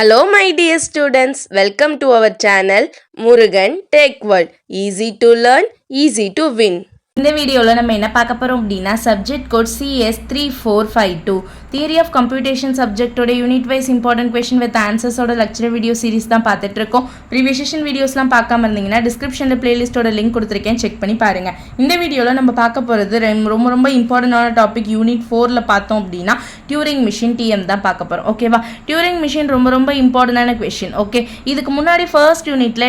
Hello my dear students, welcome to our channel Murugan Tech World. Easy to learn, easy to win. இந்த வீடியோவில் நம்ம என்ன பார்க்க போகிறோம் அப்படின்னா subject code CS3452 theory of computation சப்ஜெக்டோட unit wise important question with ஆன்சர்ஸோட lecture video series தான் பார்த்துட்டு இருக்கோம். ப்ரீவியஸ் செஷன் வீடியோஸ்லாம் பார்க்காம இருந்தீங்கன்னா டிஸ்கிரிப்ஷனில் பிளேலிஸ்ட்டோட லிங்க் கொடுத்துருக்கேன், செக் பண்ணி பாருங்கள். இந்த வீடியோவில் நம்ம பார்க்க போகிறது ரொம்ப இம்பார்ட்டண்டான டாபிக். யூனிட் 4ல் பார்த்தோம் அப்படின்னா டியூரிங் மிஷின் TM தான் பார்க்க போகிறோம். ஓகேவா, டியூரிங் மிஷின் ரொம்ப இம்பார்ட்டண்டான கொஷின். ஓகே, இதுக்கு முன்னாடி ஃபர்ஸ்ட் யூனிட்டில்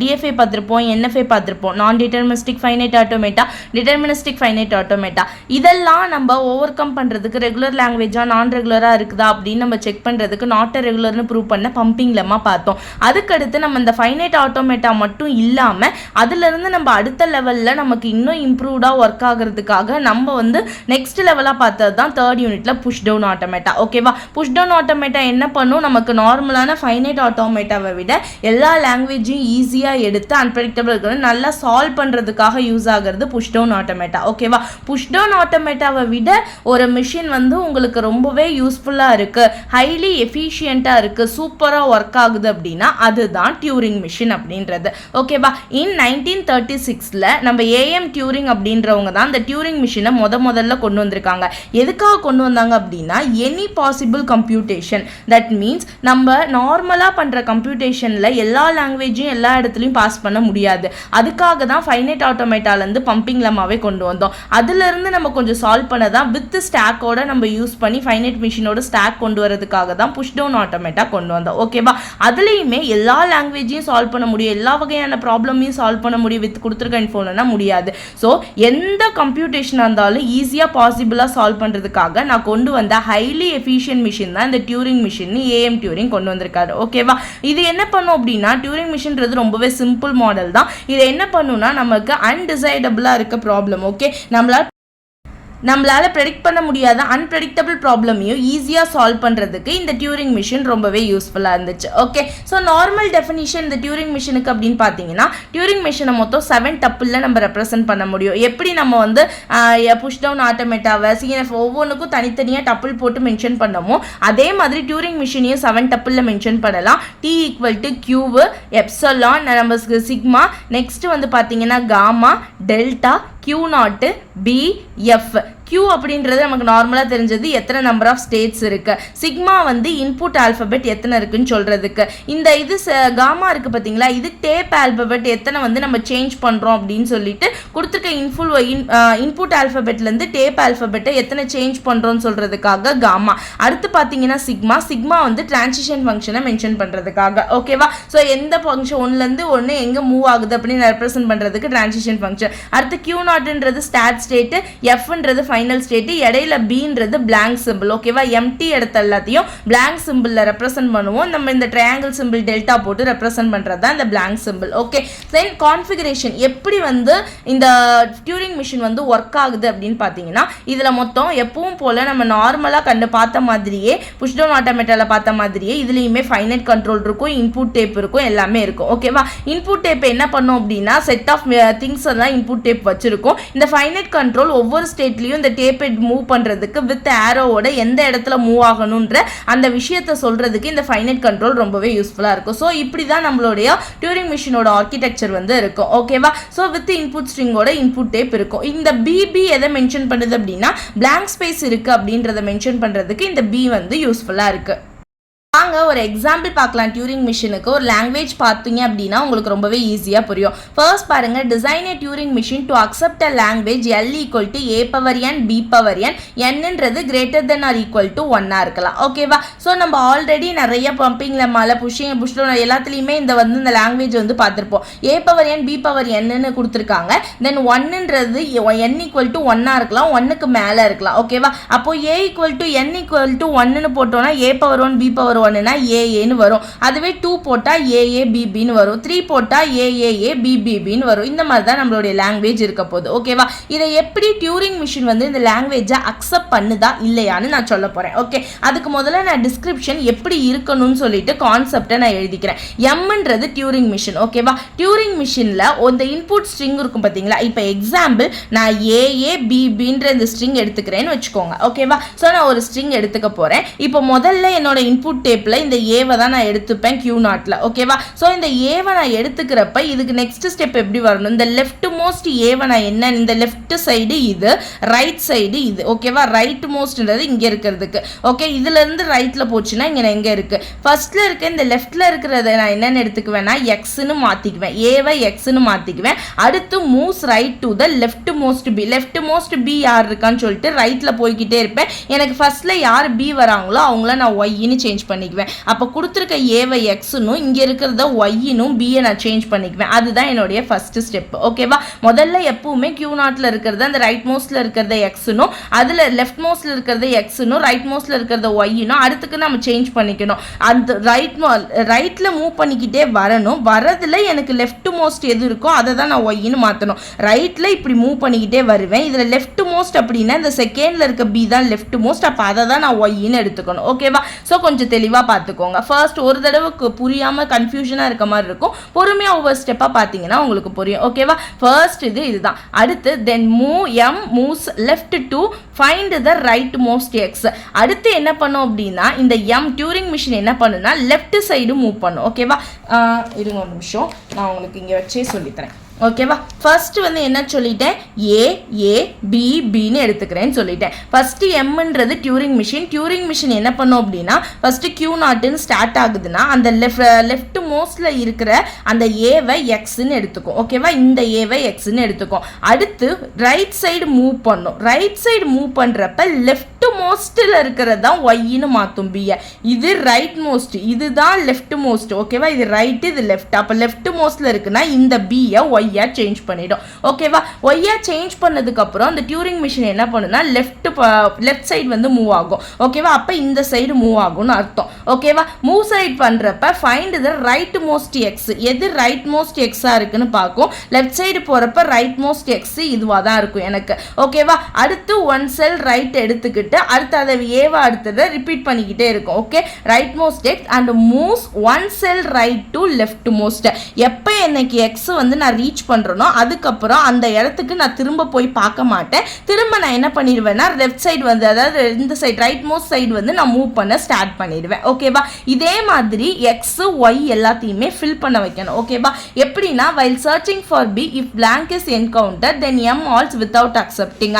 DFA பார்த்துருப்போம், NFA பார்த்துருப்போம், நான் deterministic finite automata, deterministic finite automata. இதெல்லாம் நம்ம ஓவர் கம் பண்ணுறதுக்கு ரெகுலர் லாங்குவேஜா நான் ரெகுலராக இருக்குதா அப்படின்னு நம்ம செக் பண்ணுறதுக்கு நாட் ரெகுலர்னு ப்ரூவ் பண்ண பம்பிங் லெம்மா பார்த்தோம். அதுக்கடுத்து நம்ம இந்த ஃபைனைட் ஆட்டோமேட்டா மட்டும் இல்லாமல் அதுலேருந்து நம்ம அடுத்த லெவலில் நமக்கு இன்னும் இம்ப்ரூவ்டாக ஒர்க் ஆகிறதுக்காக நம்ம நெக்ஸ்ட் லெவலாக பார்த்தது தான் தேர்ட் யூனிட்ல புஷ் டவுன் ஆட்டோமேட்டா. ஓகேவா, புஷ் டவுன் ஆட்டோமேட்டா என்ன பண்ணும், நமக்கு நார்மலான ஃபைனைட் ஆட்டோமேட்டாவை விட எல்லா லாங்குவேஜையும் ஈஸியாக எடுத்து அன்பிரடிக்டபிள் இருக்கிறது நல்லா சால்வ் பண்ணுறதுக்காக யூஸ் ஆகிறது புஷ் டவுன் ஆட்டோமேட்டா. ஓகேவா, புஷ் டவுன் ஆட்டோமேட்டாவை விட ஒரு மிஷின் உங்களுக்கு ரொம்பவே யூஸ்ஃபுல்லாக இருக்கு, ஹைலி எஃபிஷியண்டாக இருக்கு, சூப்பராக ஒர்க் ஆகுது அப்படின்னா அதுதான் டியூரிங் மிஷின் அப்படின்றது. ஓகேவா, இன் 1936ல் நம்ம AM டியூரிங் அப்படின்றவங்க தான் இந்த டியூரிங் மிஷினை முதல்ல கொண்டு வந்திருக்காங்க. எதுக்காக கொண்டு வந்தாங்க அப்படின்னா any possible computation, that means நம்ம நார்மலாக பண்ணுற கம்ப்யூட்டேஷனில் எல்லா லாங்குவேஜையும் எல்லா இடத்துலையும் பாஸ் பண்ண முடியாது. அதுக்காக தான் ஃபைனைட் ஆட்டோமேட்டாலேருந்து பம்பிங் லெம்மாவே கொண்டு வந்தோம். அதுலேருந்து நம்ம கொஞ்சம் சால்வ் பண்ண தான் வித் ஸ்டாக்கோட நம்ம யூஸ் பண்ணி ஃபைனைட் மிஷினோட ஸ்டாக் கொண்டு வரதுக்காக தான் புஷ் டவுன் ஆட்டோமேட்டா கொண்டு வந்தோம். ஓகேவா, அதுலேயுமே எல்லா லாங்குவேஜையும் சால்வ் பண்ண முடியும், எல்லா வகையான ப்ராப்ளமையும் சால்வ் பண்ண முடியும் வித் கொடுத்துருக்க இன்ஃபோன்னா முடியாது. ஸோ எந்த கம்ப்யூட்டேஷனாக இருந்தாலும் ஈஸியாக பாசிபிளாக சால்வ் பண்ணுறதுக்காக நான் கொண்டு வந்த ஹைலி எஃபிஷியன்ட் மிஷின் தான் இந்த டியூரிங் மிஷின் AM டியூரிங் கொண்டு வந்திருக்காரு. ஓகேவா, இது என்ன பண்ணும் அப்படின்னா டியூரிங் மிஷின்றது ரொம்பவே சிம்பிள் மாடல் தான். இது என்ன பண்ணுன்னா நமக்கு அன்டிசைடபிளாக இருக்க ப்ராப்ளம், ஓகே, நம்மளால் ப்ரெடிக்ட் பண்ண முடியாத அன்பிரடிக்டபிள் ப்ராப்ளமையும் ஈஸியாக சால்வ் பண்ணுறதுக்கு இந்த டியூரிங் மிஷின் ரொம்பவே யூஸ்ஃபுல்லாக இருந்துச்சு. ஓகே, ஸோ நார்மல் டெஃபினிஷன் இந்த டியூரிங் மிஷினுக்கு அப்படின்னு பார்த்தீங்கன்னா டியூரிங் மிஷினை மொத்தம் 7 டப்பிளில் நம்ம ரெப்ரசென்ட் பண்ண முடியும். எப்படி நம்ம புஷ் டவுன் ஆட்டோமேட்டாவை CNF ஒவ்வொன்றுக்கும் தனித்தனியாக டப்பிள் போட்டு மென்ஷன் பண்ணமோ அதே மாதிரி டியூரிங் மிஷினையும் 7 டப்பிளில் மென்ஷன் பண்ணலாம். T = Q, எப்சலான், நம்ம சிக்மா, நெக்ஸ்ட் பார்த்தீங்கன்னா gamma, delta, Q0, B, F. Q அப்படின்றது நமக்கு நார்மலாக தெரிஞ்சது எத்தனை நம்பர் ஆஃப் ஸ்டேட்ஸ் இருக்கு. சிக்மா இன்புட் ஆல்பபெட் எத்தனை இருக்குன்னு சொல்றதுக்கு. இந்த காமா இருக்கு பார்த்தீங்களா, இது டேப் ஆல்பபெட் எத்தனை நம்ம சேஞ்ச் பண்ணுறோம் அப்படின்னு சொல்லிட்டு கொடுத்துருக்க இன்புட் ஆல்பபெட்லேருந்து டேப் ஆல்பபெட்டை எத்தனை சேஞ்ச் பண்ணுறோம்னு சொல்றதுக்காக காமா. அடுத்து பார்த்தீங்கன்னா சிக்மா டிரான்சிஷன் ஃபங்க்ஷனை மென்ஷன் பண்ணுறதுக்காக. ஓகேவா, ஸோ எந்த ஃபங்க்ஷன் ஒன்றுலேருந்து ஒன்று எங்கே மூவ் ஆகுது அப்படின்னு ரெப்ரசென்ட் பண்ணுறதுக்கு டிரான்சிஷன் ஃபங்க்ஷன். அடுத்து Q0ன்றது ஸ்டார்ட் ஸ்டேட்டு, Fன்றது ஃபைனல் ஸ்டேட், இடையில Bன்றது blank சிம்பிள். ஓகேவா, எம்டி இடத்த எல்லாத்தையும் blank சிம்பிளில் ரெப்ரசென்ட் பண்ணுவோம். நம்ம இந்த ட்ரையாங்கிள் சிம்பிள் டெல்டா போட்டு ரெப்ரசென்ட் பண்ணுறது தான் இந்த blank சிம்பிள். ஓகே, தென் கான்ஃபிகரேஷன் எப்படி இந்த டியூரிங் மிஷின் ஒர்க் ஆகுது அப்படின்னு பார்த்தீங்கன்னா இதில் மொத்தம் எப்பவும் போல் நம்ம நார்மலாக பார்த்த மாதிரியே புஷ் டவுன் ஆட்டோமேட்டாவில் பார்த்த மாதிரியே இதுலேயுமே ஃபைனைட் கண்ட்ரோல் இருக்கும், இன்புட் டேப் இருக்கும், எல்லாமே இருக்கும். ஓகேவா, இன்புட் டேப் என்ன பண்ணும் அப்படின்னா செட் ஆஃப் திங்ஸ் எல்லாம் இன்புட் டேப் வச்சிருக்கும். இந்த ஃபைனைட் கண்ட்ரோல் ஒவ்வொரு ஸ்டேட்லையும் இந்த டேப்பை மூவ் பண்ணுறதுக்கு வித் ஆரோவோட எந்த இடத்துல மூவ் ஆகணுன்ற அந்த விஷயத்தை சொல்கிறதுக்கு இந்த ஃபைனைட் கண்ட்ரோல் ரொம்பவே யூஸ்ஃபுல்லாக இருக்கும். ஸோ இப்படி தான் நம்மளுடைய டியூரிங் மிஷினோட ஆர்கிடெக்சர் இருக்கும். ஓகேவா, ஸோ வித் இன்புட் ஸ்ட்ரிங்கோட இன்புட் டேப் இருக்கும். இந்த BB எதை மென்ஷன் பண்ணுது அப்படின்னா பிளாங்க் ஸ்பேஸ் இருக்குது அப்படின்றத மென்ஷன் பண்ணுறதுக்கு இந்த B யூஸ்ஃபுல்லாக இருக்குது. வாங்க ஒரு எக்ஸாம்பிள் பார்க்கலாம். டியூரிங் மிஷினுக்கு ஒரு லாங்குவேஜ் பார்த்தீங்க அப்படின்னா உங்களுக்கு ரொம்பவே ஈஸியாக புரியும். ஃபர்ஸ்ட் பாருங்க, design A Turing machine to accept a language L = A⁴n B⁴n Nன்றது greater than or equal to 1 இருக்கலாம். ஓகேவா, ஸோ நம்ம ஆல்ரெடி நிறைய பம்பிங் லெம்மால புஷ் டவுன் எல்லாத்துலேயுமே இந்த லாங்குவேஜ் பார்த்துருப்போம். A⁴n B⁴n கொடுத்துருக்காங்க. தென் 1ன்றது N = 1 இருக்கலாம், 1க்கு மேலே இருக்கலாம். ஓகேவா, அப்போ A = N = 1 போட்டோம்னா A⁴1 B⁴1 ஏஏன்னு வரும். அதுவே 2 போட்டா ஏஏபிபின்னு வரும், 3 போட்டா ஏஏஏபிபிபின்னு வரும். இந்த மாதிரி தான் நம்மளுடைய லாங்குவேஜ் இருக்க போகுது. ஓகேவா, இதை எப்படி டியூரிங் மிஷின் இந்த லாங்குவேஜை அக்செப்ட் பண்ணுதா இல்லையான்னு நான் சொல்ல போறேன். ஓகே, அதுக்கு முதல்ல நான் டிஸ்கிரிப்ஷன் எப்படி இருக்கணும்னு சொல்லிட்டு கான்செப்டை நான் எழுதிக்கிறேன். எம்ன்றது டியூரிங் மிஷின். ஓகேவா, டியூரிங் மிஷின்ல அந்த இன்புட் ஸ்ட்ரிங் இருக்கும் பார்த்தீங்களா. இப்போ எக்ஸாம்பிள் நான் ஏஏபிபின்ற இந்த ஸ்ட்ரிங் எடுத்துக்கிறேன்னு வச்சுக்கோங்க. ஓகேவா, ஸோ நான் ஒரு ஸ்ட்ரிங் எடுத்துக்க போறேன். இப்போ முதல்ல என்னோட இன்புட் ஸ்டெப்பில் இந்த ஏவை தான் நான் எடுத்துப்பேன் Q நாட்டில். ஓகேவா? ஸோ இந்த ஏவை நான் எடுத்துக்கிறப்ப இதுக்கு நெக்ஸ்ட் ஸ்டெப் எப்படி வரணும்? இந்த லெஃப்ட் மோஸ்ட் ஏவை நான் என்ன, இந்த லெஃப்ட் சைடு இது, ரைட் சைடு இது. ஓகேவா? ரைட் மோஸ்ட்ன்றது இங்கே இருக்கிறதுக்கு. ஓகே, இதுல இருந்து ரைட்ல போச்சுன்னா இங்கே எங்கே இருக்கு? ஃபர்ஸ்ட்ல இருக்க இந்த லெஃப்ட்ல இருக்கிறத நான் என்னன்னு எடுத்துக்குவேன்னா எக்ஸ்ன்னு மாற்றிக்குவேன். ஏவை எக்ஸ்ன்னு மாற்றிக்குவேன். அடுத்து moves right to the left most B. Left most B யார் இருக்கான்னு சொல்லிட்டு ரைட்ல போய்கிட்டே இருப்பேன். எனக்கு ஃபர்ஸ்ட்ல யார் பி வராங்களோ அவங்கள நான் ஒய்ன்னு சேஞ்ச் பண்ணிக்குவேன். அப்போ கொடுத்துருக்க ஏவை எக்ஸ்னும் இங்கே இருக்கிறத ஒய்னும் பியை நான் சேஞ்ச் பண்ணிக்குவேன். அதுதான் என்னுடைய ஃபர்ஸ்ட் ஸ்டெப். ஓகேவா? முதல்ல எப்பவுமே Q நாட்டில் இருக்கிறது அந்த ரைட் மோஸ்ட்ல இருக்கிறத எக்ஸ்னும், அதில் லெஃப்ட் மோஸ்ட்ல இருக்கிறத எக்ஸ்னும், ரைட் மோஸ்ட்ல இருக்கிறத ஒய்னும் அடுத்துக்கு நம்ம சேஞ்ச் பண்ணிக்கணும். அந்த ரைட்ல மூவ் பண்ணிக்கிட்டே வரணும். வரதுல எனக்கு லெஃப்ட் மோஸ்ட் எது இருக்கோ அதை தான் நான் ஒய்ன்னு மாற்றணும். ரைட்ல இப்படி மூவ் பண்ணிக்கிட்டே வருவேன். இதுல லெஃப்ட் மோஸ்ட் அப்படின்னா இந்த செகண்ட்ல இருக்க பி தான் லெஃப்ட் மோஸ்ட். அப்போ அதை தான் நான் ஒய்ன்னு எடுத்துக்கணும். ஓகேவா? ஸோ கொஞ்சம் தெளிவாக பார்த்துக்கோங்க. ஃபர்ஸ்ட் ஒரு தடவைக்கு புரியாம கன்ஃபியூஷனாக இருக்க மாதிரி இருக்கும். பொறுமையாக ஒவ்வொரு ஸ்டெப்பாக பார்த்தீங்கன்னா உங்களுக்கு புரியும். ஓகேவா? ஃபர்ஸ்ட் இதுதான். அடுத்து then moves left to find the right most X. அடுத்து என்ன பண்ணும் அப்படின்னா இந்த டியூரிங் மிஷின் என்ன பண்ணுன்னா லெஃப்ட் சைடு மூவ் பண்ணும். ஓகேவா? இருங்க ஒரு நிமிஷம், நான் உங்களுக்கு இங்கே வச்சே சொல்லித்தரேன். ஓகேவா? ஃபர்ஸ்ட் வந்து என்ன சொல்லிட்டேன்? பின்னு எடுத்துக்கிறேன்னு சொல்லிட்டேன். ஃபர்ஸ்ட் எம்ன்றது டியூரிங் மிஷின் என்ன பண்ணும் அப்படின்னா ஃபர்ஸ்ட் Q நாட்டுன்னு ஸ்டார்ட் ஆகுதுன்னா அந்த லெஃப்ட் மோஸ்ட்ல இருக்கிற அந்த ஏவை எக்ஸ்ன்னு எடுத்துக்கும். ஓகேவா? இந்த ஏவை எக்ஸ்ன்னு எடுத்துக்கும். அடுத்து ரைட் சைடு மூவ் பண்ணும். ரைட் சைடு மூவ் பண்றப்ப லெஃப்ட் மோஸ்ட்ல இருக்கிறது தான் ஒய்ன்னு மாற்றும் பியை. இது ரைட் மோஸ்ட், இதுதான் லெஃப்ட் மோஸ்ட். ஓகேவா? இது ரைட், இது லெஃப்ட். அப்போ லெஃப்ட் மோஸ்ட்ல இருக்குன்னா இந்த பியை ஒய்யா சேஞ்ச் பண்ணிடும். ஓகேவா? ஒய்யா சேஞ்ச் பண்ணதுக்கு அப்புறம் இந்த டியூரிங் மிஷின் என்ன பண்ணுனா லெஃப்ட் சைடு வந்து மூவ் ஆகும். ஓகேவா? அப்ப இந்த சைடு மூவ் ஆகும்னு அர்த்தம். ஓகேவா? மூவ் சைடு பண்றப்ப find the right most X. எது ரைட் மோஸ்ட் எக்ஸா இருக்குன்னு பார்க்கும். லெஃப்ட் சைடு போறப்ப ரைட் மோஸ்ட் எக்ஸ் இதுவா தான் இருக்கும் எனக்கு. ஓகேவா? அடுத்து ஒன் செல் ரைட் எடுத்துக்கிட்டு அடுத்து அதை ஏவா அடுத்ததை ரிப்பீட் பண்ணிக்கிட்டே இருக்கும். Okay, right most X and moves one sell right to left most. எப்போ எனக்கு எக்ஸ் வந்து நான் ரீச் பண்றனோ அதுக்கப்புறம் அந்த இடத்துக்கு நான் திரும்ப போய் பார்க்க மாட்டேன். திரும்ப நான் என்ன பண்ணிடுவேன்னா லெஃப்ட் சைடு வந்து அதாவது இந்த சைடு ரைட் மோஸ்ட் சைடு வந்து நான் மூவ் பண்ண ஸ்டார்ட் பண்ணிடுவேன். ஓகேவா? இதே மாதிரி எக்ஸ் ஒய் எல்லாத்தையுமே ஃபில் பண்ண வைக்கணும். ஓகேவா? எப்படின்னா while searching for B if blank is encountered then M alls without accepting.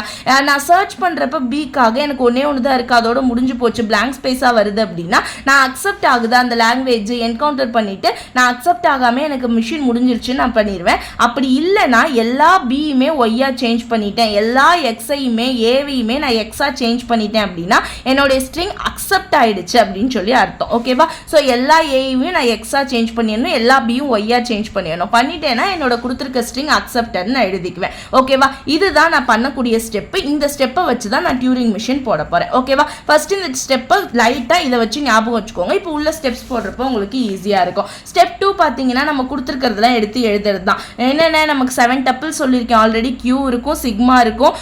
நான் சர்ச் பண்றப்ப பிக்காக எனக்கு ஒன்னே ஒன்று தான் இருக்கு, அதோட முடிஞ்சு போச்சு, blank ஸ்பேஸா வருது அப்படின்னா நான் அக்செப்ட் ஆகுது அந்த லாங்குவேஜ் என்கவுண்டர் பண்ணிட்டு நான் அக்செப்ட் ஆகாம எனக்கு மிஷின் முடிஞ்சிருச்சுன்னு நான் பண்ணிடுவேன். அப்படி இல்லைனா எல்லா பியுமே ஒய்யா சேஞ்ச் பண்ணிட்டேன், எல்லா எக்ஸையுமே ஏவையுமே நான் எக்ஸா சேஞ்ச் பண்ணிட்டேன் அப்படின்னா என்னுடைய ஸ்ட்ரிங் அக்செப்ட் ஆயிடுச்சு அப்படின்னு சொல்லி அர்த்தம். ஓகேவா? ஸோ எல்லா ஏவையும் நான் எக்ஸா சேஞ்ச் பண்ணிடணும், எல்லா பியும் ஒய்யா சேஞ்ச் பண்ணிடணும். பண்ணிட்டேன்னா என்னோட கொடுத்துருக்க ஸ்ட்ரிங் அக்செப்டட்னு நான் எழுதிக்குவேன். ஓகேவா? இதுதான் நான் பண்ணக்கூடிய ஸ்டெப். இந்த ஸ்டெப்பை வச்சு தான் நான் டியூரிங் மிஷின் போட போறேன். ஓகேவா? ஃபர்ஸ்ட் இந்த ஸ்டெப்பை லைட்டா இதை வச்சு ஞாபகம் வச்சுக்கோங்க. இப்போ உள்ள ஸ்டெப்ஸ் போடுறப்போ உங்களுக்கு ஈஸியா இருக்கும். ஸ்டெப் 2 பார்த்தீங்கன்னா நம்ம கொடுத்துருக்கிறதுலாம் எடுத்து எழுதுறது தான். என்னென்ன நமக்கு 7 டப்பிள் சொல்லியிருக்கேன் ஆல்ரெடி. Q இருக்கும், சிக்மா இருக்கும்,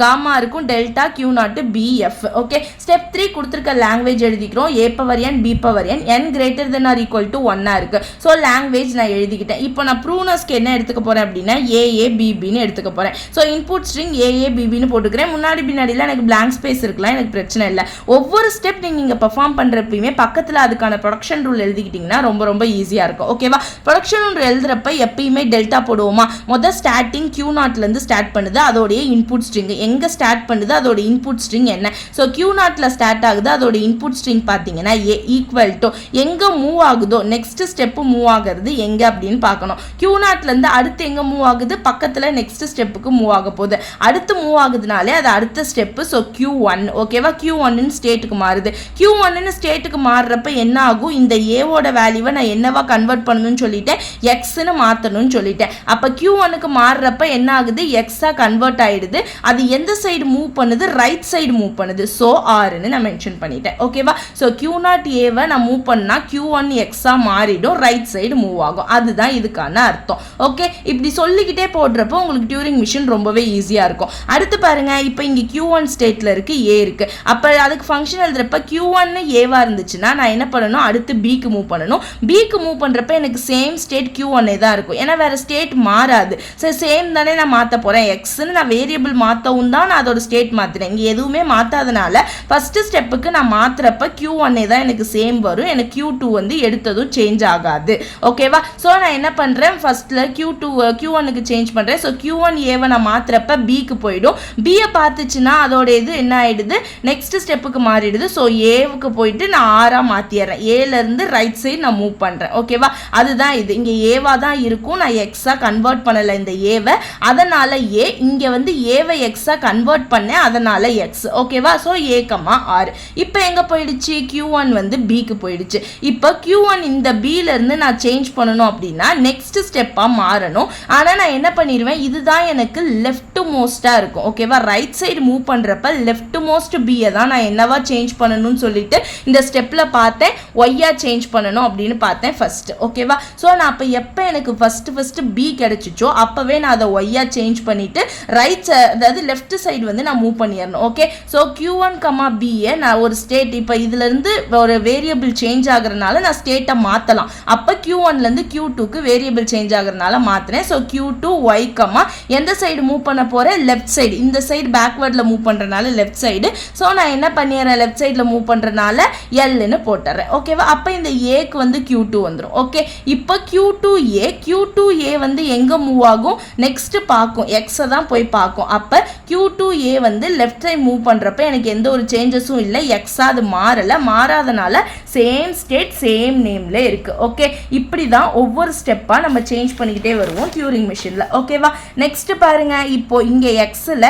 காமா இருக்கும், delta, Q nought, BF. Okay, step 3 கொடுத்துருக்க லாங்குவேஜ் எழுதிக்கிறோம். A power n B power n n greater than or equal to 1 இருக்கு. ஸோ லாங்குவேஜ் நான் எழுதிக்கிட்டேன். இப்போ நான் ப்ரூனஸ்க்கு என்ன எடுத்துக்க போறேன் அப்படின்னா AABBன்னு எடுத்துக்க போறேன். ஸோ இன்புட் ஸ்ட்ரிங் AABBன்னு போட்டுக்கிறேன். முன்னாடி பின்னாடிலாம் எனக்கு blank ஸ்பேஸ் இருக்கலாம், எனக்கு பிரச்சனை இல்லை. ஒவ்வொரு ஸ்டெப் நீங்க பெர்ஃபார்ம் பண்றப்பயுமே பக்கத்தில் அதுக்கான ப்ரொடக்ஷன் ரூல் எழுதிக்கிட்டீங்கன்னா ரொம்ப ரொம்ப ஈஸியா இருக்கும். ஓகேவா? ப்ரொடக்ஷன் ரூல் எழுதுறப்ப எப்பயுமே டெல்டா போடுவோமா? முதல் ஸ்டார்டிங் Q நாட்லேருந்து ஸ்டார்ட் பண்ணுது, அதோடைய இன்புட் ஸ்ட்ரிங் எங்கே ஸ்டார்ட் பண்ணுது, அதோட இன்புட் ஸ்ட்ரிங் என்ன. ஸோ Q நாட்டில் ஸ்டார்ட் ஆகுது, அதோட இன்புட் ஸ்ட்ரிங் பார்த்தீங்கன்னா A ஈக்குவல் டு எங்கே மூவ் ஆகுதோ நெக்ஸ்ட் ஸ்டெப்பு மூவ் ஆகுறது எங்கே அப்படின்னு பார்க்கணும். Q நாட்லேருந்து அடுத்து எங்கே மூவ் ஆகுது, பக்கத்தில் நெக்ஸ்ட் ஸ்டெப்புக்கு மூவ் ஆக போகுது. அடுத்து மூவ் ஆகுதுனாலே அது அடுத்த ஸ்டெப்பு. So Q1. ஓகேவா? Q1 ஸ்டேட்டுக்கு மாறுது. Q1 ஸ்டேட்டுக்கு மாறுறப்ப என்ன ஆகும், இந்த ஏவோட வேல்யூவை நான் என்னவா கன்வெர்ட் பண்ணணும்னு சொல்லிட்டேன், எக்ஸ்ன்னு மாற்றணும்னு சொல்லிட்டேன். அப்போ Q1க்கு மாறுறப்ப என்ன ஆகுது, எக்ஸா கன்வெர்ட் ஆயிடுது. அது எந்த சைடு மூவ் பண்ணுது, ரைட் சைடு மூவ் பண்ணுது. ஸோ ஆர்ன்னு நான் மென்ஷன் பண்ணிட்டேன். ஓகேவா? ஸோ Q0 ஏவை நான் மூவ் பண்ணா Q1 எக்ஸா மாறிடும், ரைட் சைடு மூவ் ஆகும். அதுதான் இதுக்கான அர்த்தம். ஓகே, இப்படி சொல்லிக்கிட்டே போடுறப்போ உங்களுக்கு டியூரிங் மிஷின் ரொம்பவே ஈஸியா இருக்கும். அடுத்து பாருங்க, இப்போ இங்க Q1 ஸ்டேட்ல இருக்கு, A இருக்கு. அப்ப அதுக்கு ஃபங்க்ஷன் எழுதுறப்ப Q1 ஏவா இருந்துச்சுன்னா நான் என்ன பண்ணணும், அடுத்து Bக்கு மூவ் பண்ணணும். Bக்கு மூவ் பண்றப்ப எனக்கு சேம் ஸ்டேட் Q1 தான் இருக்கும். ஏன்னா வேற ஸ்டேட் ஸ்டேட் மாறாது. ஸோ சேம் தானே நான் மாற்ற போகிறேன், எக்ஸ்ன்னு நான் வேரியபிள் மாற்றவும் தான் நான் அதோட ஸ்டேட் மாற்றுறேன். இங்கே எதுவுமே மாற்றாதனால ஃபஸ்ட்டு ஸ்டெப்புக்கு நான் மாற்றுறப்ப Q1 தான் எனக்கு சேம் வரும், எனக்கு Q2 வந்து எடுத்ததும் சேஞ்ச் ஆகாது. ஓகேவா? ஸோ நான் என்ன பண்ணுறேன், ஃபஸ்ட்டில் Q1க்கு சேஞ்ச் பண்ணுறேன். ஸோ Q1 ஏவை நான் மாற்றுறப்ப பிக்கு போயிடும். பியை பார்த்துச்சுன்னா அதோட இது என்ன ஆகிடுது, நெக்ஸ்ட் ஸ்டெப்புக்கு மாறிடுது. ஸோ ஏவுக்கு போயிட்டு நான் ஆறாக மாற்றிடுறேன். ஏலேருந்து ரைட் சைடு நான் மூவ் பண்ணுறேன். ஓகேவா? அதுதான் இது. இங்கே ஏவாக தான் இருக்கும், நான் எக்ஸாக கன்வெர்ட் பண்ணலை இந்த ஏவை, அதனால் ஏ. இங்கே வந்து ஏவை எக்ஸாக கன்வெர்ட் பண்ணேன், அதனால் எக்ஸ். ஓகேவா? ஸோ ஏ கமா ஆர். இப்போ எங்கே போயிடுச்சு, Q1 வந்து பிக்கு போயிடுச்சு. இப்போ Q1 இந்த பியிலேருந்து நான் சேஞ்ச் பண்ணணும் அப்படின்னா நெக்ஸ்ட் ஸ்டெப்பாக மாறணும். ஆனால் நான் என்ன பண்ணிடுவேன், இதுதான் எனக்கு லெஃப்ட் மோஸ்ட்டாக இருக்கும். ஓகேவா? ரைட் சைடு மூவ் பண்ணுறப்ப லெஃப்ட் மோஸ்ட் பியை தான் நான் என்னவா சேஞ்ச் பண்ணணும்னு சொல்லிட்டு இந்த ஸ்டெப்பில் பார்த்தேன், ஒய்யா சேஞ்ச் பண்ணணும் அப்படின்னு பார்த்தேன் ஃபர்ஸ்ட். ஓகேவா? ஸோ நான் அப்போ எப்போ எனக்கு ஃபஸ்ட்டு பி கிடைச்சிச்சோ அப்போவே நான் அதை ஒய்யா சேஞ்ச் பண்ணிவிட்டு ரைட் அதாவது லெஃப்ட் சைடு வந்து நான் மூவ் பண்ணிடணும். ஓகே? ஸோ Q1 கமா பியை நான் ஒரு ஸ்டேட், இப்போ இதுலேருந்து ஒரு வேரியபிள் சேஞ்ச் ஆகுறதுனால நான் ஸ்டேட்டை மாற்றலாம். அப்போ Q1லேருந்து Q2க்கு வேரியபிள் சேஞ்ச் ஆகுறதுனால மாற்றுறேன். ஸோ Q2 ஒய் கமா எந்த சைடு மூவ் பண்ண போகிறேன், லெஃப்ட் சைடு. இந்த சைடு பேக்வேர்டில் மூவ் பண்ணுறதுனால லெஃப்ட் சைடு. ஸோ நான் என்ன பண்ணிடுறேன், லெஃப்ட் சைடில் மூவ் பண்ணுறதுனால எல்லுன்னு போட்டுறேன். ஓகேவா? அப்போ இந்த ஏக்கு வந்து Q2 வந்துடும். ஓகே? இப்போ Q2A வந்து எங்கே மூவ் ஆகும், நெக்ஸ்ட் பார்க்கும், எக்ஸை தான் போய் பார்க்கும். அப்போ Q2A வந்து லெஃப்ட் சைடு மூவ் பண்ணுறப்ப எனக்கு எந்த ஒரு சேஞ்சஸும் இல்லை, எக்ஸாக அது மாறலை. மாறாதனால சேம் ஸ்டேட் சேம் நேம்ல இருக்கு. ஓகே? இப்படி தான் ஒவ்வொரு ஸ்டெப்பாக நம்ம சேஞ்ச் பண்ணிக்கிட்டே வருவோம் டியூரிங் மிஷினில். ஓகேவா? நெக்ஸ்ட் பாருங்க, இப்போ இங்கே எக்ஸில்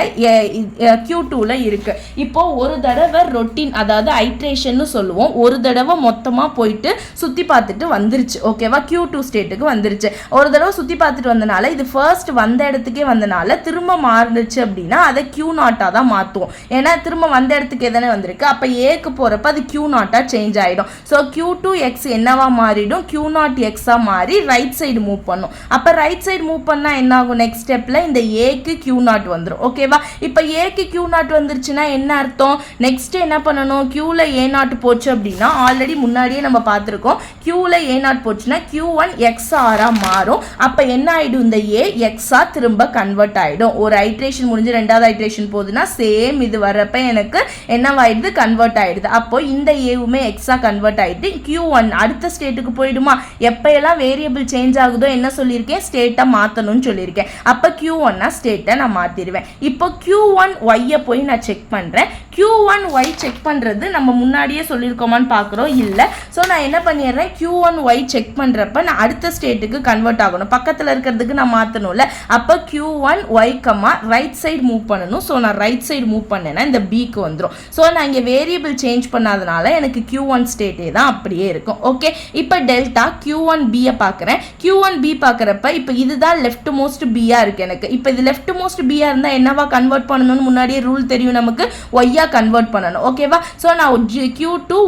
Q2ல இருக்கு. இப்போ ஒரு தடவை ரொட்டீன், அதாவது ஐட்ரேஷன் சொல்லுவோம், ஒரு தடவை மொத்தமாக போயிட்டு சுற்றி பார்த்துட்டு வந்துருச்சு. ஓகேவா? Q2 ஸ்டேட்டுக்கு வந்துருச்சு. ஒரு தடவை சுற்றி பார்த்துட்டு வந்தனால இது ஃபர்ஸ்ட் வந்த இடத்துக்கே வந்தனால திரும்ப மாறுச்சு அப்படின்னா அதை Q0 தான் மாற்றுவோம். ஏன்னா திரும்ப வந்த இடத்துக்கே தானே வந்திருக்கு. அப்போ ஏக்கு போகிறப்ப அது Q0 சேஞ்ச் ஆகிடும். ஸோ Q2X என்னவா மாறிடும், Q0Xாக மாறி ரைட் சைடு மூவ் பண்ணும். அப்போ ரைட் சைடு மூவ் பண்ணால் என்ன ஆகும், நெக்ஸ்ட் ஸ்டெப்பில் இந்த ஏக்கு Q0 வந்துடும். ஓகேவா? இப்போ ஏக்கு Q0 வந்துருச்சுன்னா என்ன அர்த்தம், நெக்ஸ்ட் என்ன பண்ணணும், Qல A0 போச்சு அப்படின்னா ஆல்ரெடி முன்னாடியே நம்ம பார்த்துருக்கோம், Qல A0 போச்சுன்னா Q1 XRஆ மாறும். அப்போ என்ன ஆகிடும், இந்த ஏ எக்ஸா திரும்ப கன்வெர்ட் ஆகிடும். ஒரு ஐட்ரேஷன் முடிஞ்சு ரெண்டாவது ஐட்ரேஷன் போகுதுன்னா சேம் இது வர்றப்ப எனக்கு என்னவாயிடுது, கன்வெர்ட் ஆகிடுது. அப்போ இந்த ஏவுமே எக்ஸா கன்வெர்ட் ஆகிட்டு Q1 அடுத்த ஸ்டேட்டுக்கு போயிடுமா. எப்போ எல்லாம் வேரியபிள் சேஞ்ச் ஆகுதோ என்ன சொல்லியிருக்கேன், ஸ்டேட்டை மாற்றணும்னு சொல்லியிருக்கேன். அப்போ Q1 ஸ்டேட்டை நான் மாற்றிடுவேன். இப்போ Q1 ஒய்யை போய் நான் செக் பண்ணுறேன். Q1 ஒய் செக் பண்ணுறது நம்ம முன்னாடியே சொல்லியிருக்கோமான்னு பார்க்குறோம், இல்லை. ஸோ நான் என்ன பண்ணிடுறேன், Q1 ஒய் செக் பண்ணுறப்ப நான் அடுத்த ஸ்டேட்டுக்கு கன்வெர்ட் ஆகணும், பக்கத்தில் இருக்கிறதுக்கு நான் மாற்றணும்ல. அப்போ Q1 y comma right side move பண்ணணும். ஸோ நான் ரைட் சைடு மூவ் பண்ணேன்னா இந்த பிக்கு வந்துடும். ஸோ நான் இங்கே வேரியபிள் சேஞ்ச் பண்ணாதனால எனக்கு Q1 ஸ்டேட்டே தான் அப்படியே இருக்கும். ஓகே? இப்போ டெல்டா Q1 பியை பார்க்குறேன். Q1 பி பார்க்குறப்ப இப்போ இதுதான் லெஃப்ட் மோஸ்ட் பியாக இருக்குது எனக்கு. இப்போ இது லெஃப்ட் மோஸ்ட் பியாக இருந்தால் என்னவா கன்வெர்ட் பண்ணணும்னு முன்னாடியே ரூல் தெரியும் நமக்கு, ஒய்யா கன்வெர்ட் பண்ணணும். ஓகேவா? ஸோ நான் Q2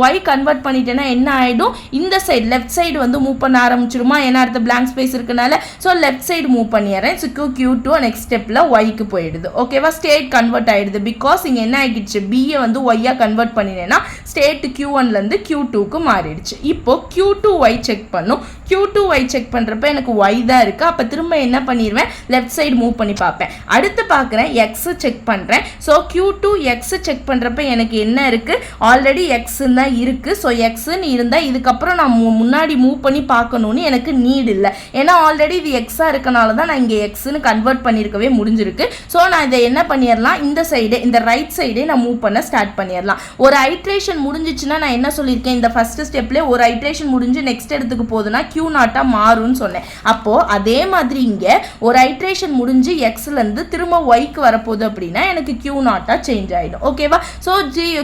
ஒய் கன்வெர்ட் பண்ணிட்டேன்னா என்ன ஆகிடும், இந்த சைடு லெஃப்ட் சைடு வந்து மூவ் பண்ண ஆரம்பிச்சிருமா, ஏன்னா அடுத்த பிளாங்க் ஸ்பேஸ் இருக்குனால. ஸோ லெஃப்ட் சைடு மூவ் பண்ணிடுறேன். ஸோ Q2 நெக்ஸ்ட் ஸ்டெப்பில் ஒய்க்கு போயிடுது. ஓகேவா? ஸ்டேட் கன்வெர்ட் ஆகிடுது. பிகாஸ் இங்கே என்ன ஆகிடுச்சு, பியை வந்து ஒய்யா கன்வெர்ட் பண்ணினேன்னா ஸ்டேட் Q1லேருந்து Q2க்கு மாறிடுச்சு. இப்போ Q2 ஒய் செக் பண்ணும். Q2 ஒய் செக் பண்ணுறப்ப எனக்கு ஒய் தான் இருக்குது. அப்போ திரும்ப என்ன பண்ணிடுவேன், லெஃப்ட் சைடு மூவ் பண்ணி பார்ப்பேன். அடுத்து பார்க்குறேன், எக்ஸு செக் பண்ணுறேன். ஸோ Q2 எக்ஸு செக் பண்ணுறப்ப எனக்கு என்ன இருக்குது, ஆல்ரெடி எக்ஸுன்னு தான் இருக்குது. ஸோ எக்ஸுன்னு இருந்தால் இதுக்கப்புறம் நான் முன்னாடி மூவ் பண்ணி பார்க்கணுன்னு எனக்கு நீட் இல்லை. ஏன்னா ஆல்ரெடி இது எக்ஸாக இருக்கனால தான் நான் இங்கே எக்ஸுன்னு கன்வெர்ட் பண்ணியிருக்கவே முடிஞ்சிருக்கு. ஸோ நான் இதை என்ன பண்ணிடலாம், இந்த சைடு இந்த ரைட் சைடே நான் மூவ் பண்ண ஸ்டார்ட் பண்ணிடலாம். ஒரு ஐட்ரேஷன் முடிஞ்சிச்சுன்னா நான் என்ன சொல்லியிருக்கேன், இந்த ஃபர்ஸ்ட் ஸ்டெப்லேயே ஒரு ஐட்ரேஷன் முடிஞ்சு நெக்ஸ்ட் இடத்துக்கு போகுதுன்னா Q0 மாறும்னு சொன்னேன். அப்போது அதே மாதிரி இங்கே ஒரு ஐட்ரேஷன் முடிஞ்சு எக்ஸ்லேருந்து திரும்ப ஒய்க்கு வரப்போகுது அப்படின்னா எனக்கு Q0 சேஞ்ச் ஆகிடும். ஓகேவா? ஸோ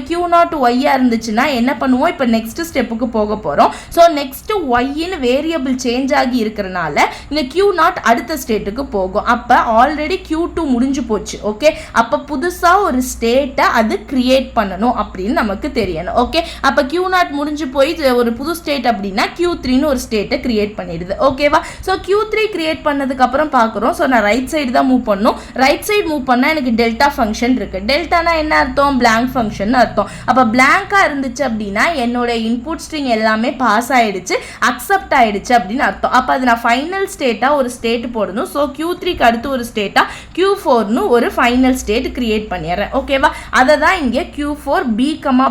Q0 ஒய்யா இருந்துச்சுன்னா என்ன பண்ணுவோம், இப்போ நெக்ஸ்ட் ஸ்டெப்புக்கு போக போகிறோம். ஸோ நெக்ஸ்ட் ஒய்ன்னு வேரியபிள் சேஞ்ச் ஆகி இருக்கிறனால இந்த Q0 அடுத்த ஸ்டேட்டுக்கு போகும். அப்போ ஆல்ரெடி Q2 முடிஞ்சு போச்சு. ஓகே? அப்போ புதுசாக ஒரு ஸ்டேட்டை அது கிரியேட் பண்ணணும் அப்படின்னு நமக்கு தெரியணும். ஓகே? அப்போ Q0 முடிஞ்சு போய் ஒரு புது ஸ்டேட் அப்படின்னா Q3ன்னு ஒரு ஸ்டேட்டை கிரியேட் பண்ணிடுது. ஓகேவா? ஸோ Q3 கிரியேட் பண்ணதுக்கு அப்புறம் பார்க்குறோம். ஸோ நான் ரைட் சைடு தான் மூவ் பண்ணணும். ரைட் சைடு மூவ் பண்ணால் எனக்கு டெல்டா ஃபங்க்ஷன் இருக்கு. டெல்டானா என்ன அர்த்தம், பிளாங்க் ஃபங்க்ஷன் அர்த்தம். அப்போ பிளாங்கா இருந்துச்சு அப்படின்னா என்னோட இன்புட் ஸ்ட்ரிங் எல்லாமே பாஸ் ஆயிடுச்சு, அக்செப்ட் ஆயிடுச்சு அப்படின்னு அர்த்தம். அப்போ அது நான் ஃபைனல் ஃபைனல் ஸ்டேட்டாக ஒரு ஸ்டேட் போடணும். ஸோ Q3க்கு அடுத்து ஒரு ஸ்டேட்டாக Q4னு ஒரு ஃபைனல் ஸ்டேட் கிரியேட் பண்ணிடுறேன். ஓகேவா? அதை தான் இங்கே Q4 B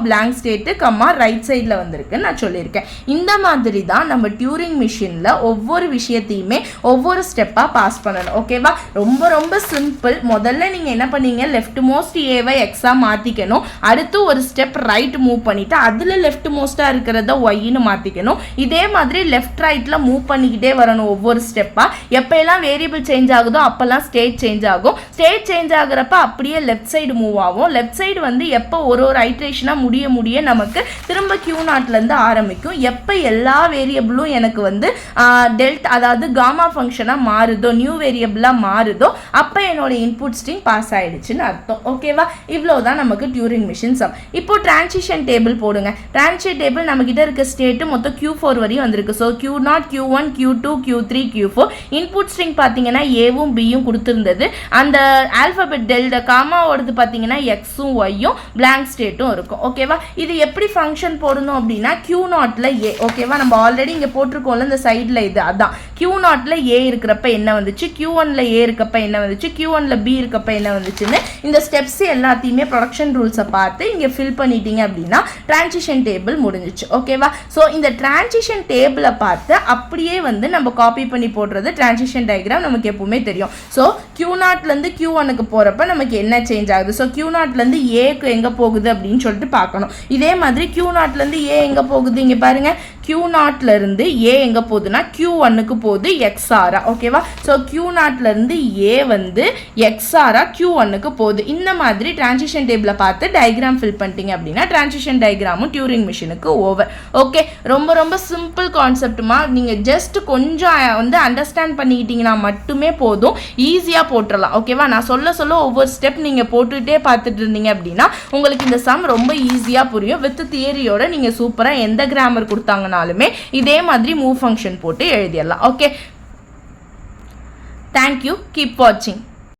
blank state right சைடில் வந்திருக்குன்னு நான் சொல்லியிருக்கேன். இந்த மாதிரி தான் நம்ம டியூரிங் மிஷினில் ஒவ்வொரு விஷயத்தையுமே ஒவ்வொரு ஸ்டெப்பாக பாஸ் பண்ணணும். ஓகேவா? ரொம்ப ரொம்ப சிம்பிள். முதல்ல நீங்கள் என்ன பண்ணீங்க, லெஃப்ட் மோஸ்ட் ஏவை எக்ஸாக மாற்றிக்கணும். அடுத்து ஒரு ஸ்டெப் ரைட் மூவ் பண்ணிவிட்டு அதில் லெஃப்ட் மோஸ்ட்டாக இருக்கிறத ஒய்ன்னு மாற்றிக்கணும். இதே மாதிரி லெஃப்ட் ரைட்டில் மூவ் பண்ணிக்கிட்டே வரணும் ஒவ்வொரு ஸ்டெப்பாக. எப்போல்லாம் வேரியபிள் சேஞ்ச் ஆகுதோ அப்போல்லாம் ஸ்டேட் சேஞ்ச் ஆகும். ஸ்டேட் சேஞ்ச் ஆகுறப்ப அப்படியே லெஃப்ட் சைடு மூவ் ஆகும். லெஃப்ட் சைடு வந்து எப்போ ஒரு ஐட்ரேஷனாக முடிய நமக்கு திரும்ப Q0லேருந்து ஆரம்பிக்கும். எப்போ எல்லா வேரியபிளும் எனக்கு வந்து டெல்ட் அதாவது காமா ஃபங்க்ஷனாக மாறுதோ, நியூ வேரியபிளாக மாறுதோ, அப்போ என்னோட இன்புட் ஸ்ட்ரிங் பாஸ் ஆகிடுச்சுன்னு அர்த்தம். ஓகேவா? இவ்வளோ தான் நமக்கு டியூரிங் மிஷின் சம். இப்போ டிரான்சிஷன் டேபிள் போடுங்க. டிரான்சிஷன் டேபிள் நம்மகிட்ட இருக்க ஸ்டேட்டு மொத்தம் Q4 வரையும் வந்திருக்கு. So Q0, Q1, Q2, Q3, Q4. Input string பார்த்தீங்கன்னா ஏவும் பியும் கொடுத்துருந்தது. அந்த ஆல்ஃபபெட் டெல்டா காமாவோடது பார்த்தீங்கன்னா எக்ஸும் ஒய்யும் பிளாங்க் ஸ்டேட்டும் இருக்கும். ஓகேவா? இது எப்படி ஃபங்க்ஷன் போடணும் அப்படின்னா Q0ல ஏ. ஓகேவா? நம்ம ஆல்ரெடி இங்கே போட்டிருக்கோம்ல இந்த சைடில், இது அதான் Q0ல ஏ இருக்கிறப்ப என்ன வந்துச்சு, Q1ல ஏ இருக்கப்ப என்ன வந்துச்சு, Q1ல பி இருக்கப்ப என்ன வந்துச்சுன்னு இந்த ஸ்டெப்ஸ் எல்லாத்தையுமே ப்ரொடக்ஷன் ரூல்ஸை பார்த்து இங்கே ஃபில் பண்ணிட்டீங்க அப்படின்னா டிரான்சிஷன் டேபிள் முடிஞ்சிச்சு. ஓகேவா? ஸோ இந்த டிரான்சிஷன் டேபிளை பார்த்து அப்படியே வந்து நம்ம காப்பி பண்ணி போடுறது டிரான்சிஷன் டயக்ராம் நமக்கு எப்பவுமே தெரியும். ஸோ Q0லேருந்து Q1க்கு போகிறப்ப நமக்கு என்ன சேஞ்ச் ஆகுது, ஸோ Q0லேருந்து ஏக்கு எங்கே போகுது அப்படின்னு சொல்லிட்டு பார்க்கணும். இதே மாதிரி Q0லேருந்து ஏ எங்கே போகுது, இங்கே பாருங்க, Q0லேருந்து ஏ எங்கே போகுதுன்னா Q1க்கு போகுது எக்ஸ்ஆரா. ஓகேவா? ஸோ Q0லேருந்து ஏ வந்து எக்ஸ்ஆரா Q1க்கு போகுது. இந்த மாதிரி டிரான்சிஷன் டேபிளை பார்த்து டயக்ராம் ஃபில் பண்ணிட்டீங்க அப்படின்னா டிரான்சிஷன் டயக்ராமும் டியூரிங் மிஷினுக்கு ஓவர். ஓகே, ரொம்ப ரொம்ப சிம்பிள் கான்செப்ட்டுமா. நீங்கள் ஜஸ்ட் கொஞ்சம் வந்து அண்டர்ஸ்டாண்ட் பண்ணிக்கிட்டீங்கன்னா மட்டுமே போதும், ஈஸியாக போட்டுடலாம். ஓகேவா? நான் சொல்ல ஒவ்வொரு ஸ்டெப் நீங்கள் போட்டுகிட்டே பார்த்துட்டு இருந்தீங்க அப்படின்னா உங்களுக்கு இந்த சம் ரொம்ப ஈஸியாக புரியும். வித் தியரியோட நீங்கள் சூப்பராக எந்த கிராமர் கொடுத்தாங்கனாலுமே இதே மாதிரி மூவ் ஃபங்க்ஷன் போட்டு எழுதிடலாம். ஓகே, தேங்க்யூ, கீப் வாட்சிங்.